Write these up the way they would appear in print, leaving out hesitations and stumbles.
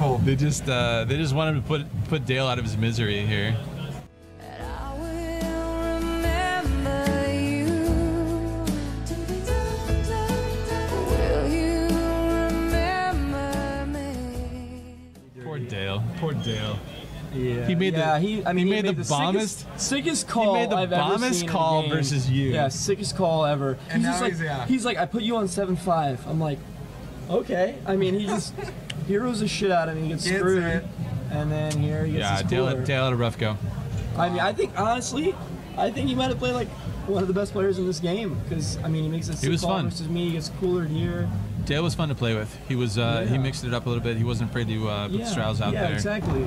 They just want him to put Dale out of his misery here. Poor Dale. Yeah. He made he made the bombest sickest call. He made the I've ever seen call in a game. versus you. Yeah, sickest call ever. And He's like, I put you on 7-5. I'm like, okay. I mean, he just heroes the shit out of me. He gets screwed, and then here he gets his cooler. Dale had a rough go. I mean, I think honestly, he might have played like one of the best players in this game because I mean, he makes a sick call versus me. He gets cooler here. Dale was fun to play with. He was he mixed it up a little bit. He wasn't afraid to put the straddles out there. Yeah, exactly.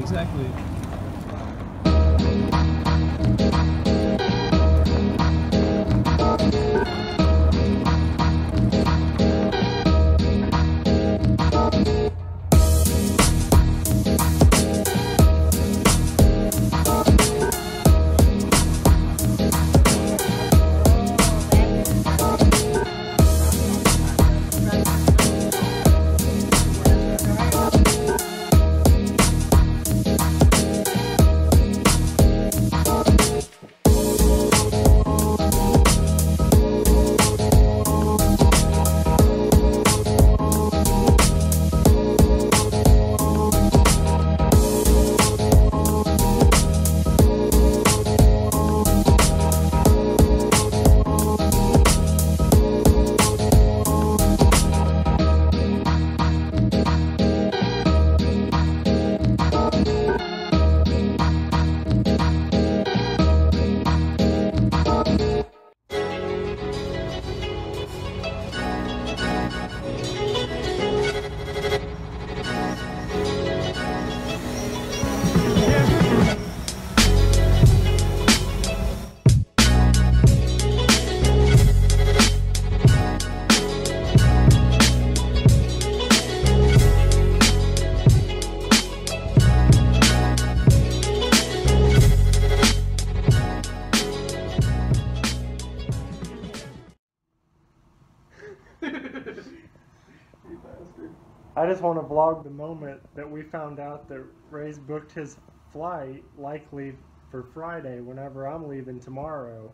I just want to vlog the moment that we found out that Ray's booked his flight, likely for Friday, whenever I'm leaving tomorrow.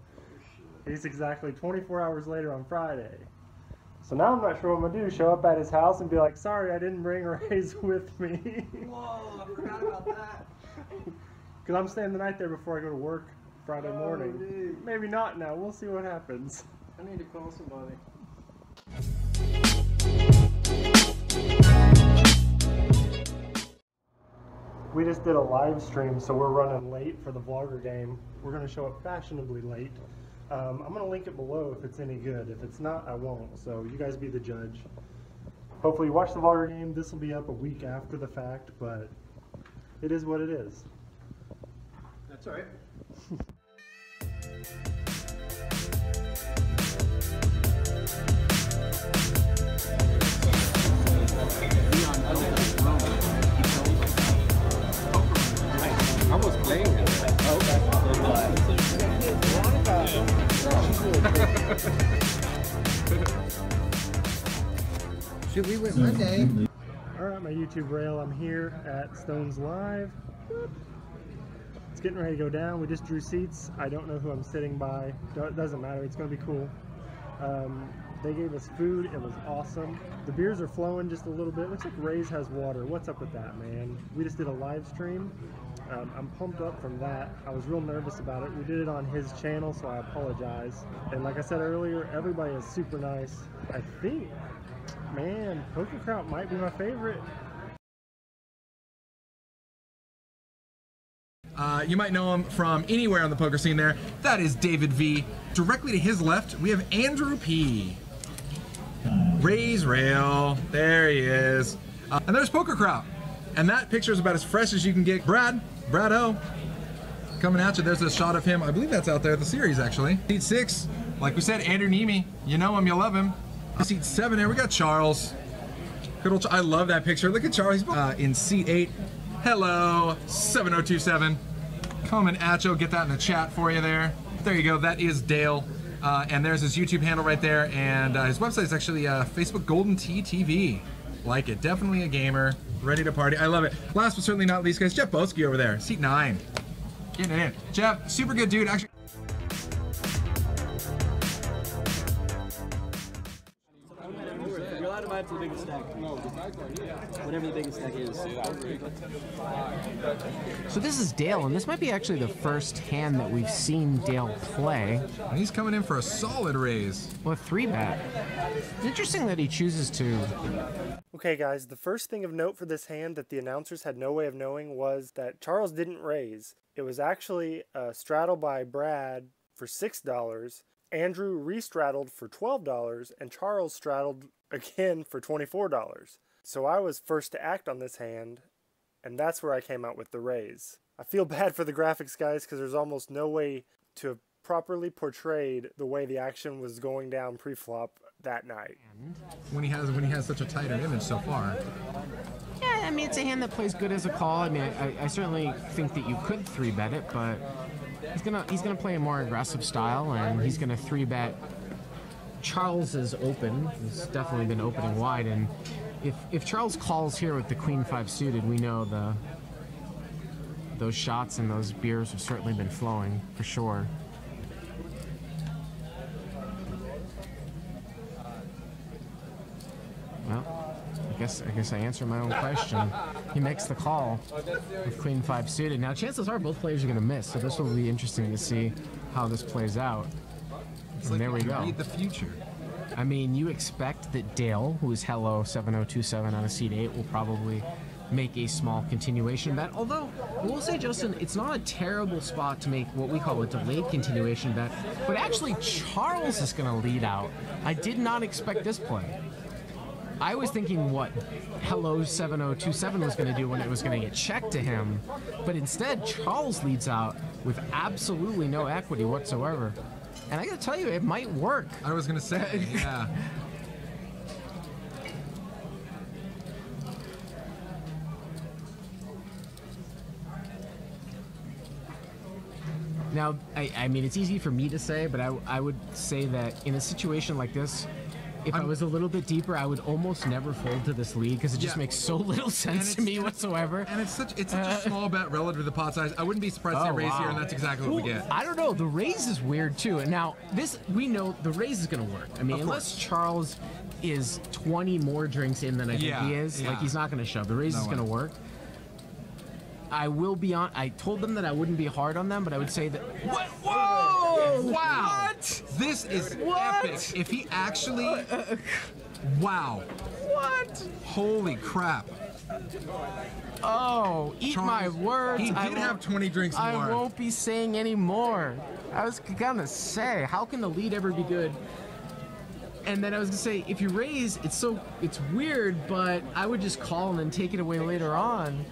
He's exactly 24 hours later on Friday. So now I'm not sure what I'm going to do, show up at his house and be like, sorry, I didn't bring Ray's with me. Whoa, I forgot about that. Because I'm staying the night there before I go to work Friday morning. Dude. Maybe not now, we'll see what happens. I need to call somebody. We just did a live stream, so we're running late for the vlogger game. We're going to show up fashionably late. I'm going to link it below if it's any good. If it's not, I won't. So you guys be the judge. Hopefully you watch the vlogger game. This will be up a week after the fact, but it is what it is. That's all right. I was playing it. Oh, okay. Should we win Monday? Alright, my YouTube rail. I'm here at Stones Live. It's getting ready to go down. We just drew seats. I don't know who I'm sitting by. It doesn't matter. It's going to be cool. They gave us food. It was awesome. The beers are flowing just a little bit. Looks like Ray's has water. What's up with that, man? We just did a live stream. I'm pumped up from that. I was real nervous about it. We did it on his channel, so I apologize. And like I said earlier, everybody is super nice. I think, man, Boski Kraut might be my favorite. You might know him from anywhere on the poker scene there. That is David V. Directly to his left, we have Andrew P. Ray's rail. There he is. And there's Poker Kraut. And that picture is about as fresh as you can get. Brad O. Coming at you. There's a shot of him. I believe that's out there at the series, actually. Seat 6. Like we said, Andrew Nemi. You know him, you love him. Seat 7 there, we got Charles. Good old I love that picture. Look at Charles. He's in seat 8. Hello, 7027. Coming at you. Get that in the chat for you there. There you go. That is Dale. And there's his YouTube handle right there. And his website is actually Facebook Golden Tee TV. Like it. Definitely a gamer. Ready to party. I love it. Last but certainly not least, guys, Jeff Boski over there, seat 9. Getting it in. Jeff, super good dude. Actually. You're allowed to buy it for the biggest stack. No, whatever the biggest stack is. So this is Dale, and this might be actually the first hand that we've seen Dale play. And he's coming in for a solid raise. Well, 3-bet. It's interesting that he chooses to. Okay guys, the first thing of note for this hand that the announcers had no way of knowing was that Charles didn't raise. It was actually a straddle by Brad for $6, Andrew re-straddled for $12, and Charles straddled again for $24. So I was first to act on this hand, and that's where I came out with the raise. I feel bad for the graphics guys because there's almost no way to have properly portrayed the way the action was going down pre-flop that night. When he has such a tighter image so far. Yeah, I mean, it's a hand that plays good as a call. I mean, I certainly think that you could 3-bet it, but he's gonna play a more aggressive style, and he's gonna 3-bet. Charles is open. He's definitely been opening wide, and if Charles calls here with the Queen-5 suited, we know those shots and those beers have certainly been flowing for sure. Well, I guess I answered my own question. He makes the call with Queen-5 suited. Now, chances are both players are going to miss, so this will be interesting to see how this plays out. It's and like there we go. Read the future. I mean, you expect that Dale, who is hello 7027 on a seat 8, will probably make a small continuation bet. Although, I will say, Justin, it's not a terrible spot to make what we call a delayed continuation bet. But actually, Charles is going to lead out. I did not expect this play. I was thinking what hello 7027 was going to do when it was going to get checked to him. But instead, Charles leads out with absolutely no equity whatsoever. And I got to tell you, it might work. I was going to say, yeah. Now, I mean, it's easy for me to say, but I would say that in a situation like this, if I was a little bit deeper, I would almost never fold to this lead because it just makes so little sense to me whatsoever. And it's such a small bet relative to the pot size. I wouldn't be surprised to see a raise here, and that's exactly what we get. I don't know. The raise is weird too. And now we know the raise is going to work. I mean, unless Charles is 20 more drinks in than I think he is, like he's not going to shove. The raise is going to work. I will be on. I told them that I wouldn't be hard on them, but I would say that. What? Whoa! Wow! What? This is epic. If he actually. Wow! What? Holy crap! Oh, eat Charles, my words! He did have 20 drinks more. I won't be saying any more. I was gonna say, how can the lead ever be good? And then I was gonna say, if you raise, it's weird, but I would just call and then take it away later on.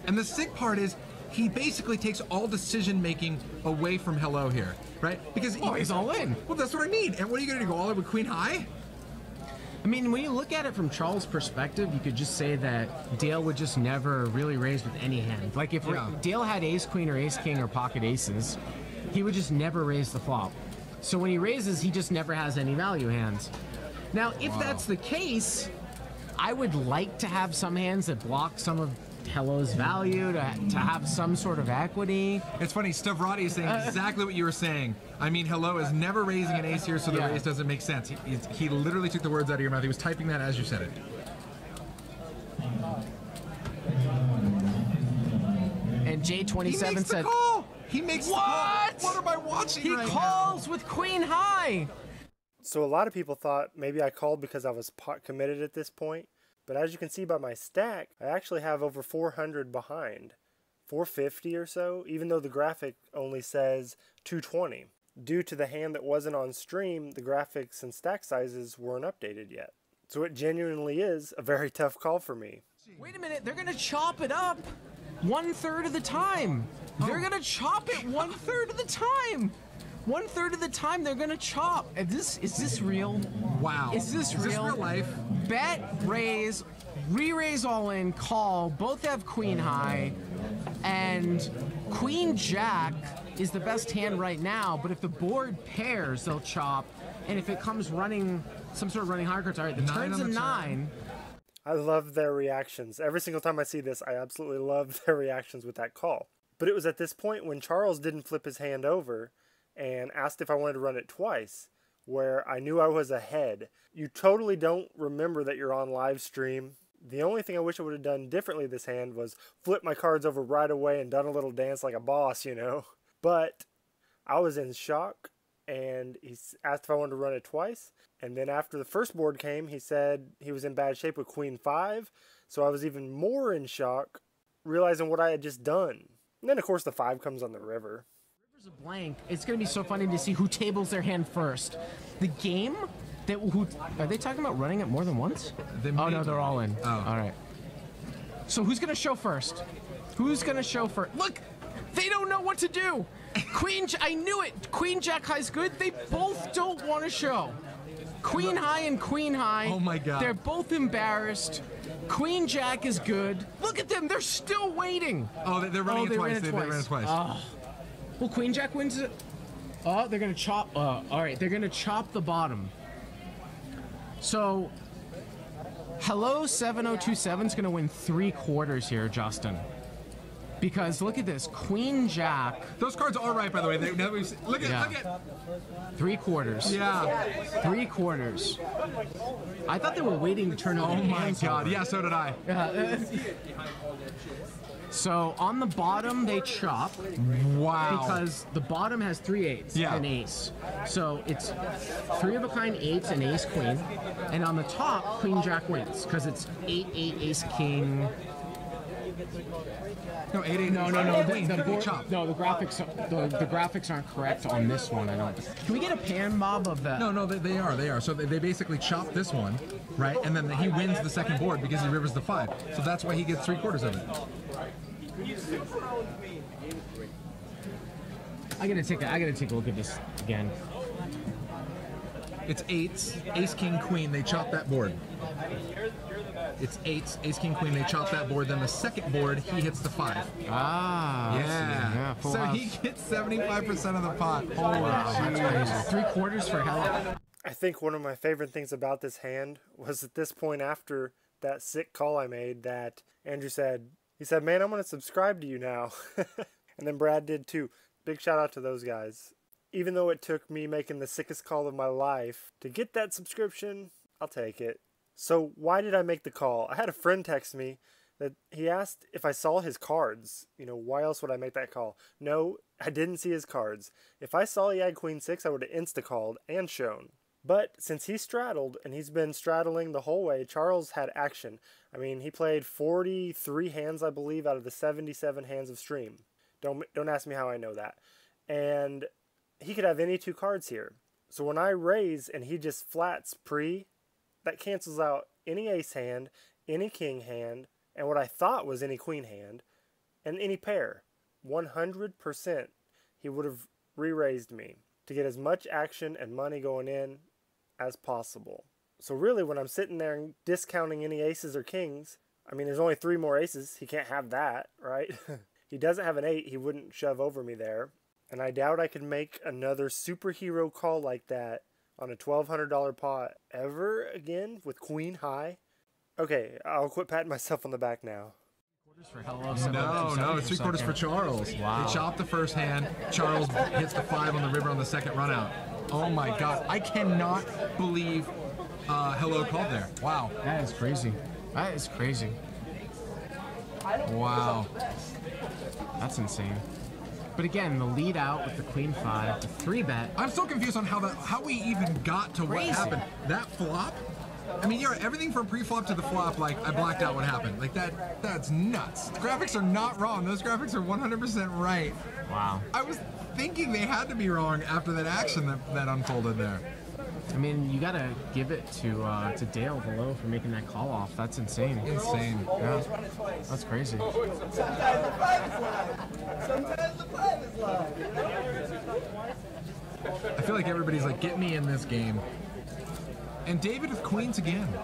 And the sick part is, he basically takes all decision making away from hello here, right? Because he's all in. Well, that's what I mean. And what are you going to do? Go all in with Queen High? I mean, when you look at it from Charles' perspective, you could just say that Dale would just never really raise with any hand. Like if Dale had Ace Queen or Ace King or pocket aces, he would just never raise the flop. So when he raises, he just never has any value hands. Now, if that's the case, I would like to have some hands that block some of hello's value, to have some sort of equity. It's funny, Stavrati is saying exactly what you were saying. I mean, hello is never raising an ace here, so the raise doesn't make sense. He literally took the words out of your mouth. He was typing that as you said it. And J27 said, He makes the call! What am I watching right now? He calls with Queen High! So a lot of people thought maybe I called because I was pot committed at this point. But as you can see by my stack, I actually have over 400 behind. 450 or so, even though the graphic only says 220. Due to the hand that wasn't on stream, the graphics and stack sizes weren't updated yet. So it genuinely is a very tough call for me. Wait a minute, they're going to chop it up 1/3 of the time. They're going to chop it 1/3 of the time. 1/3 of the time they're gonna chop. Is this real? Wow. Is this real? Is this real life? Bet, raise, re-raise all in, call. Both have Queen High, and Queen Jack is the best hand right now. But if the board pairs, they'll chop, and if it comes running some sort of running hard cards, all right. The turn's a 9. I love their reactions. Every single time I see this, I absolutely love their reactions with that call. But it was at this point when Charles didn't flip his hand over and asked if I wanted to run it twice, where I knew I was ahead. You totally don't remember that you're on live stream. The only thing I wish I would have done differently this hand was flip my cards over right away and done a little dance like a boss, you know. But I was in shock, and he asked if I wanted to run it twice. And then after the first board came, he said he was in bad shape with Queen 5. So I was even more in shock, realizing what I had just done. And then, of course, the 5 comes on the river. River's a blank. It's going to be so funny to see who tables their hand first. The game... Are they talking about running it more than once? Oh, no, they're all in. Oh. All right. So who's going to show first? Who's going to show first? Look! They don't know what to do! I knew it! Queen Jack High's good. They both don't want to show. Queen High and Queen High. Oh, my God. They're both embarrassed. Queen Jack is good. Look at them! They're still waiting! Oh, they're running it twice. They ran it twice. Well, Queen Jack wins it. Oh, they're going to chop... all right, they're going to chop the bottom. So, Hello 7027 is going to win 3/4 here, Justin. Because look at this, Queen Jack. Those cards are right, by the way. Look at. 3/4. Yeah. 3/4. I thought they were waiting to turn over. Oh my God. Over. Yeah, so did I. So on the bottom they chop. Wow. Because the bottom has 3 8s and ace. So it's 3 of a kind 8s and ace queen. And on the top, Queen Jack wins because it's 8 8 ace king. No, 8 8. No. The graphics aren't correct on this one. I don't. Can we get a pan mob of that? No, they are. So they basically chop this one, right? And then he wins the second board because he rivers the 5. So that's why he gets 3/4 of it. I gotta take a look at this again. It's 8s, ace king queen. They chop that board. It's 8s, ace king queen. They chop that board. Then the second board, he hits the 5. Ah, yeah. So house. he gets 75% of the pot. Holy that's crazy. 3/4 for hell. I think one of my favorite things about this hand was at this point after that sick call I made that Andrew said, man, I'm going to subscribe to you now. And then Brad did too. Big shout out to those guys. Even though it took me making the sickest call of my life to get that subscription, I'll take it. So why did I make the call? I had a friend text me that he asked if I saw his cards. You know, why else would I make that call? No, I didn't see his cards. If I saw he had Queen 6, I would have insta-called and shown. But since he straddled, and he's been straddling the whole way, Charles had action. I mean, he played 43 hands, I believe, out of the 77 hands of stream. Don't ask me how I know that. And he could have any 2 cards here. So when I raise and he just flats pre, that cancels out any ace hand, any king hand, and what I thought was any queen hand, and any pair. 100% he would have re-raised me to get as much action and money going in as possible. So really, when I'm sitting there and discounting any aces or kings, I mean, there's only 3 more aces. He can't have that, right? He doesn't have an 8. He wouldn't shove over me there. And I doubt I could make another superhero call like that on a $1,200 pot ever again with Queen High. Okay, I'll quit patting myself on the back now. No, it's 3/4 for Charles. Wow. They chop the first hand. Charles hits the 5 on the river on the second run out. Oh my God, I cannot believe Hello called there. Wow. That is crazy. That is crazy. Wow. That's insane. But again, the lead out with the Queen 5, the 3-bet. I'm so confused on how we even got to what happened. That flop? I mean, everything from pre-flop to the flop, like, I blacked out what happened. Like, that's nuts. The graphics are not wrong. Those graphics are 100% right. Wow. I was thinking they had to be wrong after that action that unfolded there. I mean, you gotta give it to Dale below for making that call off. That's insane. Insane. Yeah. That's crazy. Sometimes the 5 is live. Sometimes the 5 is live. I feel like everybody's like, get me in this game. And David with queens again. So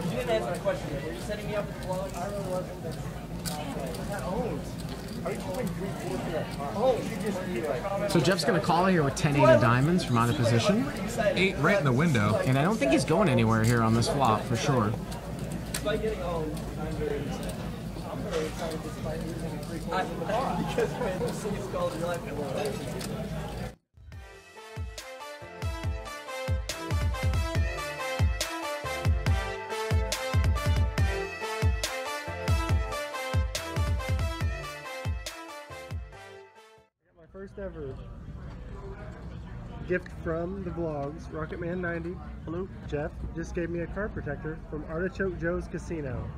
you didn't answer my question. Were you setting me up with blowing? I really wasn't. That owns. So Jeff's gonna call here with 10-8 of diamonds from out of position. 8 right in the window. And I don't think he's going anywhere here on this flop for sure. Despite getting home, I'm very upset. I'm very excited despite losing 3/4 of the bar. Because man, the sickest call of your life. First ever gift from the vlogs. Rocketman90. Hello. Jeff just gave me a card protector from Artichoke Joe's Casino.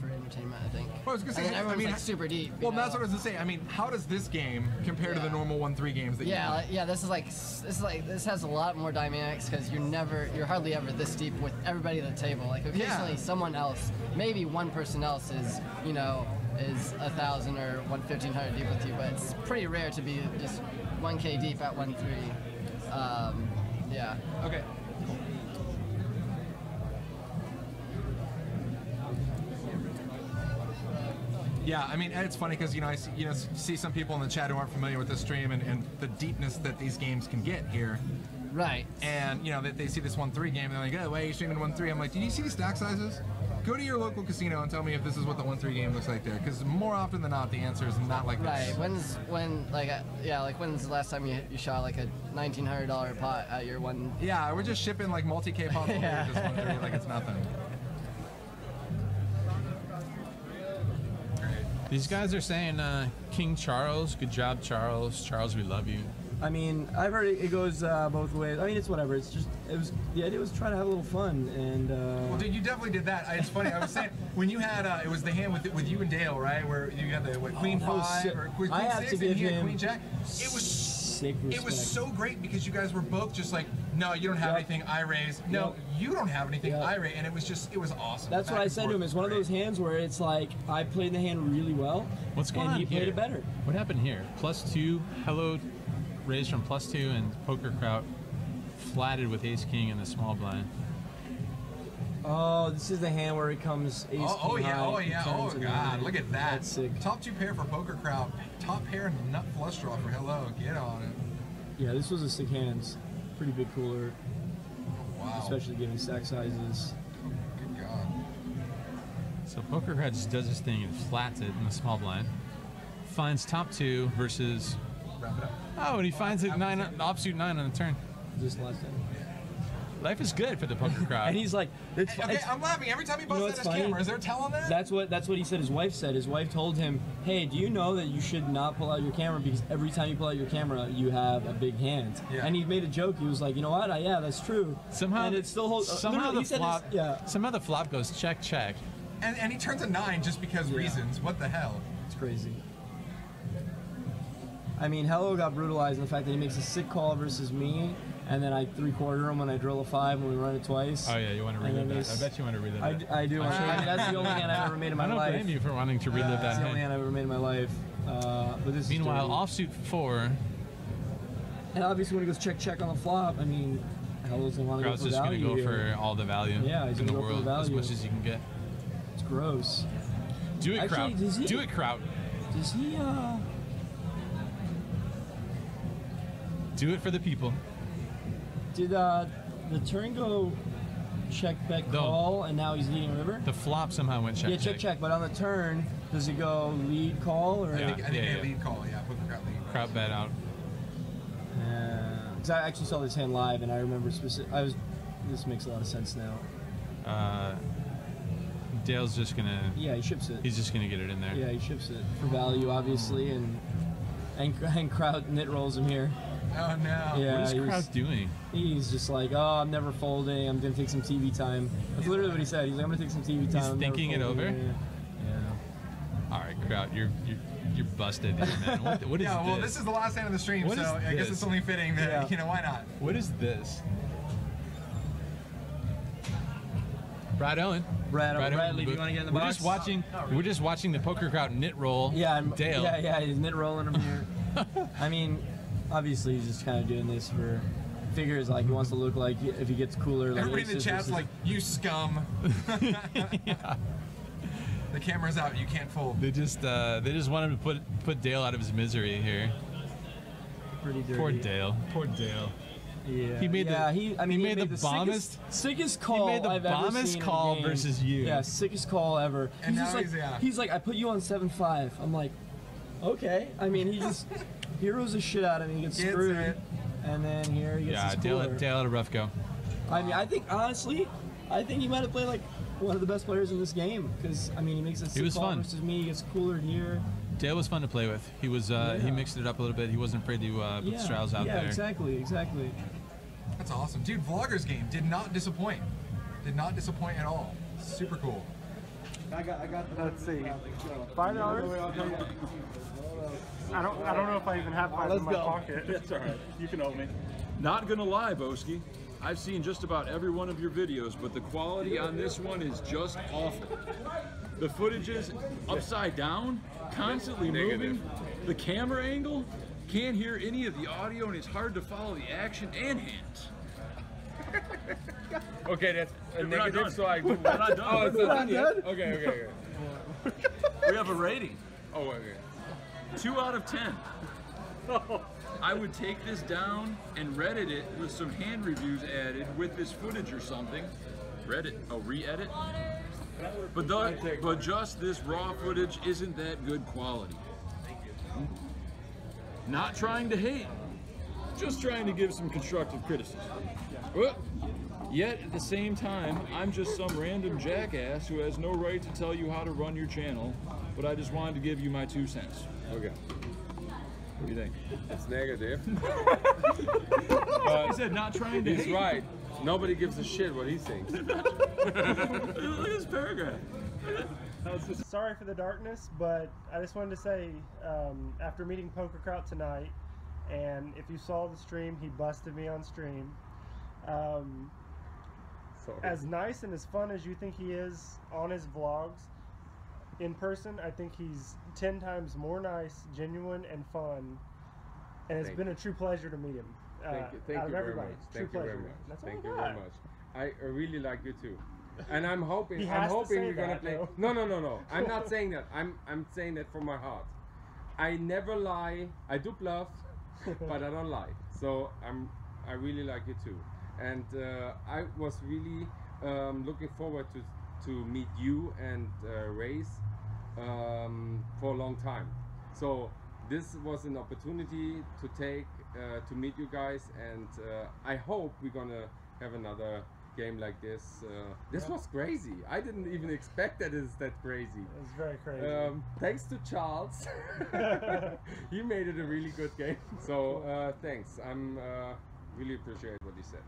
For entertainment, I think. Well, I was gonna say, and everyone's like super deep. Well, that's what I was gonna say. I mean, how does this game compare to the normal 1-3 games that you play? Yeah, this has a lot more dynamics because you're hardly ever this deep with everybody at the table. Like occasionally someone else, maybe one person else is, you know, is 1,000 or 1,500 deep with you, but it's pretty rare to be just 1K deep at 1-3. Yeah. Okay. Yeah, I mean, it's funny because I see some people in the chat who aren't familiar with this stream and the deepness that these games can get here. Right. And they see this 1-3 game and they're like, oh, why are you streaming 1-3? I'm like, did you see the stack sizes? Go to your local casino and tell me if this is what the 1-3 game looks like there. Because more often than not, the answer is not like this. Right. When's the last time you shot like a $1,900 pot at your one? Yeah, we're just shipping like multi-K pots over here, just 1-3 like it's nothing. These guys are saying, King Charles, good job, Charles. Charles, we love you. I mean, I've heard it goes both ways. I mean, it's whatever. It's just, the idea was trying to have a little fun, and well, dude, you definitely did that. It's funny. I was saying when you had it was the hand with you and Dale, right? Where you had the Queen 5 or Queen 6 and he had Queen Jack. It was sick. It was so great because you guys were both just like, no, you don't have anything. I raise. No, you don't have anything. I raise, and it was awesome. That's what I said to him. It's one of those hands where it's like I played the hand really well. What's going on here? And he played it better. What happened here? +2. Hello. Raised from +2 and Poker Kraut flatted with Ace King in the small blind. Oh, this is the hand where it comes Ace King high. Oh god, look at that. That's sick. Top 2 pair for Poker Kraut. Top pair and nut flush draw for Hello. Get on it. Yeah, this was a sick hand. Pretty big cooler. Wow. Especially given stack sizes. Good god. So Poker Kraut just does his thing and flats it in the small blind. Finds top 2 versus. Wrap it up. Oh, and he finds it offsuit 9 on the turn. Just last time. Life is good for the Poker Kraut. And he's like, I'm laughing every time he busts out his camera. Is there a tell on that? That's what he said. His wife said. His wife told him, "Hey, do you know that you should not pull out your camera because every time you pull out your camera, you have a big hand." Yeah. And he made a joke. He was like, "You know what? Yeah, that's true." Somehow, and it still holds. Somehow the flop goes check check. And he turns a 9 just because reasons. What the hell? It's crazy. I mean, Hello got brutalized in the fact that he makes a sick call versus me, and then I 3/4 him when I drill a 5 when we run it twice. Oh yeah, you want to relive that? I bet you want to relive that. I do. I mean, that's the only hand I've ever made in my life. I don't blame you for wanting to relive that That's the only hand. hand I've ever made in my life. But this Meanwhile, is offsuit 4. And obviously when he goes check check on the flop, I mean, Hello's gonna want to go for just value. Gonna go here. for all the value he's in the gonna go for world, value. as much as you can get. It's gross. Do it, Kraut. Do it, Kraut. Does he? Do it for the people. Did the turn go check bet call and now he's leading river? The flop somehow went check. Yeah, check. But on the turn, does it go lead call or? I think lead call. Yeah, Poker Kraut lead. Kraut bet out. Because I actually saw this hand live and I remember this makes a lot of sense now. Dale's just gonna. Yeah, he ships it. He's just gonna get it in there. Yeah, he ships it for value, obviously, and Kraut knit rolls him here. Oh no! Yeah, what is Kraut doing? He's just like, oh, I'm never folding. I'm gonna take some TV time. That's literally what he said. He's like, I'm gonna take some TV time. He's thinking it over. Yeah. All right, Kraut, you're busted, here, man. What is this? Yeah, well, this is the last hand of the stream, so I guess it's only fitting that why not? What is this? Brad Owen. Bradley, do you want to get in the box? We're just watching the Poker Kraut knit roll. Yeah, Dale. Yeah, he's knit rolling him here. I mean, obviously he's just kind of doing this for figures like he wants to look like if he gets cooler. Like Everybody in the chat's like, "You scum." Yeah. The camera's out. You can't fold. They just want him to put Dale out of his misery here. Pretty dirty. Poor Dale. Poor Dale. Yeah. He made he made the bombest sickest call he made the I've ever bombest seen call in a game. versus you. Yeah, sickest call ever. And he's now just like, he's like, I put you on 7-5. I'm like, okay. I mean, he just heroes the shit out of me. He gets screwed. And then here he gets his cooler. Dale had a rough go. I mean, I think honestly, he might have played like one of the best players in this game because I mean, he makes a sick call versus me. He gets cooler here. Dale was fun to play with. He was he mixed it up a little bit. He wasn't afraid to put straddles out there. Yeah, exactly. That's awesome, dude. Vlogger's game did not disappoint. Did not disappoint at all. Super cool. I got. Let's see. $5. I don't know if I even have $5 in my pocket. That's all right. You can hold me. Not gonna lie, Boski. I've seen just about every one of your videos, but the quality on this one is just awful. The footage is upside down, constantly moving. The camera angle, can't hear any of the audio, and it's hard to follow the action and hands. Okay, that's a We're not negative, done. so I We're not done. Oh, it's not done yet? Good? Okay. We have a rating. Oh, okay. 2 out of 10. I would take this down and Reddit it with some hand reviews added with this footage or something. Re-edit. But just this raw footage isn't that good quality. Not trying to hate, just trying to give some constructive criticism. Yet at the same time, I'm just some random jackass who has no right to tell you how to run your channel, but I just wanted to give you my 2 cents. Okay. What do you think? It's negative. He said not trying to He's hate. right. Nobody gives a shit what he thinks. Look at this paragraph. Sorry for the darkness, but I just wanted to say, after meeting Poker Kraut tonight, and if you saw the stream, he busted me on stream. As nice and as fun as you think he is on his vlogs, in person, I think he's 10 times more nice, genuine, and fun. And it's been a true pleasure to meet him. Thank you very much. True pleasure. That's all I Thank you got. very much. I really like you too. And I'm hoping He has to say you're gonna that, play. though. No. I'm not saying that. I'm saying that from my heart. I never lie. I do bluff, but I don't lie. So I really like you too. And I was really looking forward to meet you and Race for a long time. So this was an opportunity to take to meet you guys, and I hope we're gonna have another game like this. This was crazy. I didn't even expect that it's that crazy. It was very crazy. Thanks to Charles. He made it a really good game. So thanks. I'm really appreciate what he said.